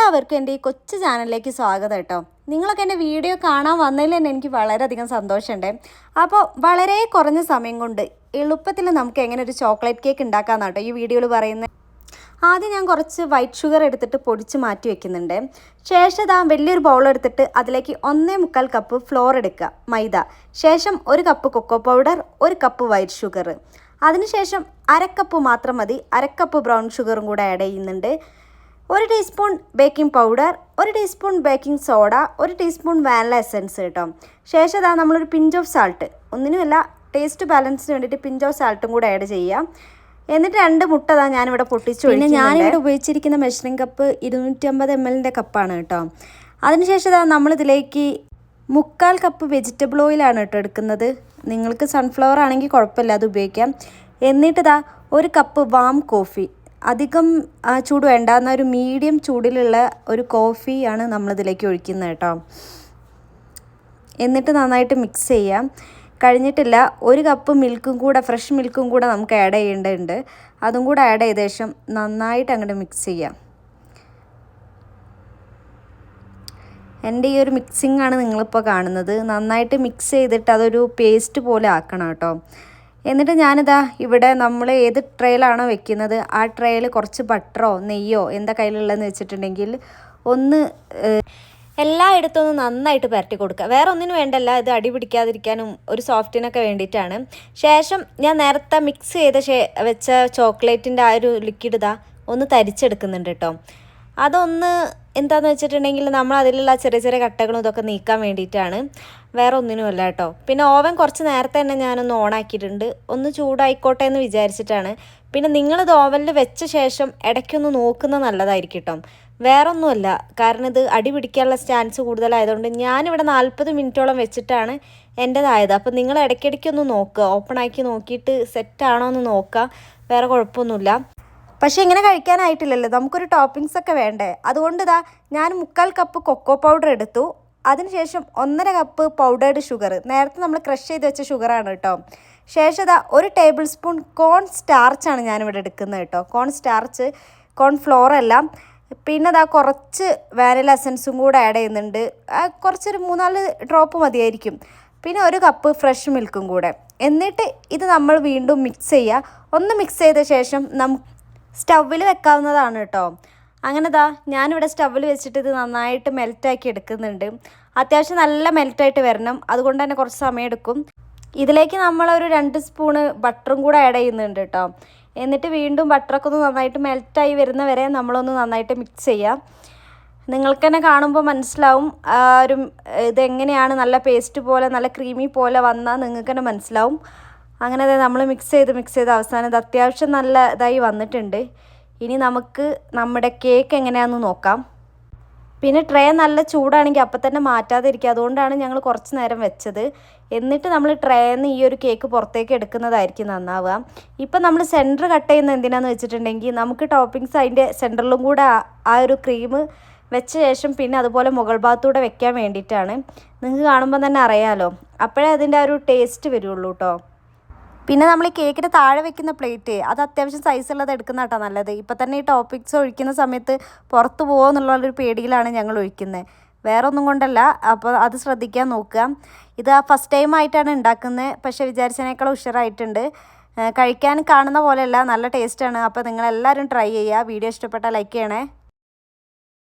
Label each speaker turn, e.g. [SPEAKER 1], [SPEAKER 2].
[SPEAKER 1] എല്ലാവർക്കും എൻ്റെ ഈ കൊച്ചു ചാനലിലേക്ക് സ്വാഗതം കേട്ടോ. നിങ്ങളൊക്കെ എൻ്റെ വീഡിയോ കാണാൻ വന്നതിൽ തന്നെ എനിക്ക് വളരെയധികം സന്തോഷമുണ്ട്. അപ്പോൾ വളരെ കുറഞ്ഞ സമയം കൊണ്ട് എളുപ്പത്തിൽ നമുക്ക് എങ്ങനെ ഒരു ചോക്ലേറ്റ് കേക്ക് ഉണ്ടാക്കാമെന്നാണ് കേട്ടോ ഈ വീഡിയോയിൽ പറയുന്നത്. ആദ്യം ഞാൻ കുറച്ച് വൈറ്റ് ഷുഗർ എടുത്തിട്ട് പൊടിച്ച് മാറ്റി വെക്കുന്നുണ്ട്. ശേഷം ഇതാ വലിയൊരു ബൗൾ എടുത്തിട്ട് അതിലേക്ക് 1.25 കപ്പ് ഫ്ലോർ എടുക്കുക, മൈദ. ശേഷം 1 cup cocoa powder, 1 cup white sugar. അതിനുശേഷം 1/2 കപ്പ് മാത്രം മതി, 1/2 കപ്പ് ബ്രൗൺ ഷുഗറും കൂടെ ആഡ് ചെയ്യുന്നുണ്ട്. 1 teaspoon baking powder, 1 teaspoon baking soda, 1 teaspoon vanilla essence കേട്ടോ. ശേഷം ഇതാ നമ്മളൊരു പിഞ്ച് ഓഫ് സാൾട്ട്, ഒന്നിനുമല്ല ടേസ്റ്റ് ബാലൻസിന് വേണ്ടിയിട്ട് പിഞ്ച് ഓഫ് സാൾട്ടും കൂടെ ആഡ് ചെയ്യാം. എന്നിട്ട് 2 മുട്ട ഞാനിവിടെ പൊട്ടിച്ചു. പിന്നെ ഞാനിവിടെ ഉപയോഗിച്ചിരിക്കുന്ന മെഷറിംഗ് കപ്പ് 250 ml കപ്പാണ് കേട്ടോ. അതിനുശേഷം ഇതാ നമ്മളിതിലേക്ക് 3/4 കപ്പ് വെജിറ്റബിൾ ഓയിലാണ് കേട്ടോ എടുക്കുന്നത്. നിങ്ങൾക്ക് സൺഫ്ലവർ ആണെങ്കിൽ കുഴപ്പമില്ല, അത് ഉപയോഗിക്കാം. എന്നിട്ടിതാ 1 കപ്പ് വാം കോഫി, അധികം ചൂട് വേണ്ട, എന്നാൽ ഒരു മീഡിയം ചൂടിലുള്ള ഒരു കോഫിയാണ് നമ്മളിതിലേക്ക് ഒഴിക്കുന്നത് കേട്ടോ. എന്നിട്ട് നന്നായിട്ട് മിക്സ് ചെയ്യാം. കഴിഞ്ഞിട്ടില്ല, 1 കപ്പ് മിൽക്കും കൂടെ, ഫ്രഷ് മിൽക്കും കൂടെ നമുക്ക് ആഡ് ചെയ്യേണ്ടതുണ്ട്. അതും കൂടെ ആഡ് ചെയ്ത ശേഷം നന്നായിട്ട് അങ്ങോട്ട് മിക്സ് ചെയ്യാം. എൻ്റെ ഈ ഒരു മിക്സിംഗ് ആണ് നിങ്ങളിപ്പോൾ കാണുന്നത്. നന്നായിട്ട് മിക്സ് ചെയ്തിട്ട് അതൊരു പേസ്റ്റ് പോലെ ആക്കണം കേട്ടോ. എന്നിട്ട് ഞാനിതാ ഇവിടെ നമ്മൾ ഏത് ട്രേയിലാണോ വെക്കുന്നത് ആ ട്രേയിൽ കുറച്ച് ബട്ടറോ നെയ്യോ എന്താ കയ്യിലുള്ളതെന്ന് വെച്ചിട്ടുണ്ടെങ്കിൽ ഒന്ന് എല്ലായിടത്തും ഒന്ന് നന്നായിട്ട് പുരട്ടി കൊടുക്കുക. വേറെ ഒന്നിനും വേണ്ടല്ല, ഇത് അടി പിടിക്കാതിരിക്കാനും ഒരു സോഫ്റ്റിനൊക്കെ വേണ്ടിയിട്ടാണ്. ശേഷം ഞാൻ നേരത്തെ മിക്സ് ചെയ്ത വെച്ച ചോക്ലേറ്റിൻ്റെ ആ ഒരു ലിക്വിഡ് ഇതാ ഒന്ന് തരിച്ചെടുക്കുന്നുണ്ട് കേട്ടോ. അതൊന്ന് എന്താണെന്ന് വെച്ചിട്ടുണ്ടെങ്കിൽ നമ്മൾ അതിലുള്ള ചെറിയ ചെറിയ കട്ടകളും ഇതൊക്കെ നീക്കാൻ വേണ്ടിയിട്ടാണ്, വേറെ ഒന്നിനുമല്ല കേട്ടോ. പിന്നെ ഓവൻ കുറച്ച് നേരത്തെ തന്നെ ഞാനൊന്ന് ഓണാക്കിയിട്ടുണ്ട്, ഒന്ന് ചൂടായിക്കോട്ടെ എന്ന് വിചാരിച്ചിട്ടാണ്. പിന്നെ നിങ്ങളിത് ഓവനിൽ വെച്ച ശേഷം ഇടയ്ക്കൊന്ന് നോക്കുന്നത് നല്ലതായിരിക്കും കേട്ടോ. വേറെ ഒന്നുമല്ല, കാരണം ഇത് അടി പിടിക്കാനുള്ള ചാൻസ് കൂടുതലായതുകൊണ്ട് ഞാനിവിടെ 40 മിനിറ്റോളം വെച്ചിട്ടാണ് എൻ്റേതായത്. അപ്പോൾ നിങ്ങൾ ഇടയ്ക്കിടയ്ക്കൊന്ന് നോക്കുക, ഓപ്പൺ ആക്കി നോക്കിയിട്ട് സെറ്റാണോ എന്ന് നോക്കുക, വേറെ കുഴപ്പമൊന്നുമില്ല. പക്ഷേ ഇങ്ങനെ കഴിക്കാനായിട്ടില്ലല്ലോ, നമുക്കൊരു ടോപ്പിങ്സ് ഒക്കെ വേണ്ടേ. അതുകൊണ്ട് ഇതാ ഞാൻ 3/4 കപ്പ് കൊക്കോ പൗഡർ എടുത്തു. അതിനുശേഷം 1.5 കപ്പ് പൗഡേർഡ് ഷുഗർ, നേരത്തെ നമ്മൾ ക്രഷ് ചെയ്ത് വെച്ച ഷുഗറാണ് കേട്ടോ. ശേഷം ഇതാ 1 ടേബിൾ സ്പൂൺ കോൺ സ്റ്റാർച്ചാണ് ഞാനിവിടെ എടുക്കുന്നത് കേട്ടോ. കോൺ സ്റ്റാർച്ച്, കോൺ ഫ്ലോർ എല്ലാം. പിന്നെ ഇതാ കുറച്ച് വാനില എസൻസും കൂടെ ആഡ് ചെയ്യുന്നുണ്ട്, കുറച്ചൊരു 3-4 ഡ്രോപ്പ് മതിയായിരിക്കും. പിന്നെ 1 കപ്പ് ഫ്രഷ് മിൽക്കും കൂടെ. എന്നിട്ട് ഇത് നമ്മൾ വീണ്ടും മിക്സ് ചെയ്യുക. ഒന്ന് മിക്സ് ചെയ്ത ശേഷം സ്റ്റൗവിൽ വെക്കാവുന്നതാണ് കേട്ടോ. അങ്ങനെ ഇതാ ഞാനിവിടെ സ്റ്റൗവിൽ വെച്ചിട്ട് ഇത് നന്നായിട്ട് മെൽറ്റാക്കി എടുക്കുന്നുണ്ട്. അത്യാവശ്യം നല്ല മെൽറ്റായിട്ട് വരണം, അതുകൊണ്ട് തന്നെ കുറച്ച് സമയം എടുക്കും. ഇതിലേക്ക് നമ്മളൊരു 2 സ്പൂണ് ബട്ടറും കൂടെ ആഡ് ചെയ്യുന്നുണ്ട് കേട്ടോ. എന്നിട്ട് വീണ്ടും ബട്ടറൊക്കെ ഒന്ന് നന്നായിട്ട് മെൽറ്റായി വരുന്ന വരെ നമ്മളൊന്ന് നന്നായിട്ട് മിക്സ് ചെയ്യാം. നിങ്ങൾക്ക് തന്നെ കാണുമ്പോൾ മനസ്സിലാവും ഇതെങ്ങനെയാണ് നല്ല പേസ്റ്റ് പോലെ നല്ല ക്രീമി പോലെ വന്നാൽ നിങ്ങൾക്ക് തന്നെ മനസ്സിലാവും. അങ്ങനെ നമ്മൾ മിക്സ് ചെയ്ത് അവസാനം ഇത് അത്യാവശ്യം നല്ല ഇതായി വന്നിട്ടുണ്ട്. ഇനി നമുക്ക് നമ്മുടെ കേക്ക് എങ്ങനെയാണെന്ന് നോക്കാം. പിന്നെ ട്രേ നല്ല ചൂടാണെങ്കിൽ അപ്പം തന്നെ മാറ്റാതെ ഇരിക്കുക, അതുകൊണ്ടാണ് ഞങ്ങൾ കുറച്ച് നേരം വെച്ചത്. എന്നിട്ട് നമ്മൾ ട്രേന്ന് ഈ ഒരു കേക്ക് പുറത്തേക്ക് എടുക്കുന്നതായിരിക്കും നന്നാവുക. ഇപ്പം നമ്മൾ സെൻറ്റർ കട്ട് ചെയ്യുന്നത് എന്തിനാണെന്ന് വെച്ചിട്ടുണ്ടെങ്കിൽ നമുക്ക് ടോപ്പിങ്സ് അതിൻ്റെ സെൻറ്ററിലും കൂടെ ആ ഒരു ക്രീം വെച്ച ശേഷം പിന്നെ അതുപോലെ മുകൾ ഭാഗത്തൂടെ വെക്കാൻ വേണ്ടിയിട്ടാണ്. നിങ്ങൾക്ക് കാണുമ്പോൾ തന്നെ അറിയാമല്ലോ, അപ്പോഴേ അതിൻ്റെ ആ ഒരു ടേസ്റ്റ് വരുള്ളൂ കേട്ടോ. പിന്നെ നമ്മൾ ഈ കേക്കിൻ്റെ താഴെ വെക്കുന്ന പ്ലേറ്റ് അത് അത്യാവശ്യം സൈസുള്ളത് എടുക്കുന്ന കേട്ടോ നല്ലത്. ഇപ്പം തന്നെ ഈ ടോപ്പിക്സ് ഒഴിക്കുന്ന സമയത്ത് പുറത്ത് പോകുമോ എന്നുള്ളൊരു പേടിയിലാണ് ഞങ്ങൾ ഒഴിക്കുന്നത്, വേറെ ഒന്നും കൊണ്ടല്ല. അപ്പോൾ അത് ശ്രദ്ധിക്കാൻ നോക്കുക. ഇത് ഫസ്റ്റ് ടൈം ആയിട്ടാണ് ഉണ്ടാക്കുന്നത്, പക്ഷേ വിചാരിച്ചതിനേക്കാൾ ഉഷാറായിട്ടുണ്ട്. കഴിക്കാൻ കാണുന്ന പോലെയല്ല, നല്ല ടേസ്റ്റാണ്. അപ്പോൾ നിങ്ങളെല്ലാവരും ട്രൈ ചെയ്യുക. വീഡിയോ ഇഷ്ടപ്പെട്ടാൽ ലൈക്ക് ചെയ്യണേ.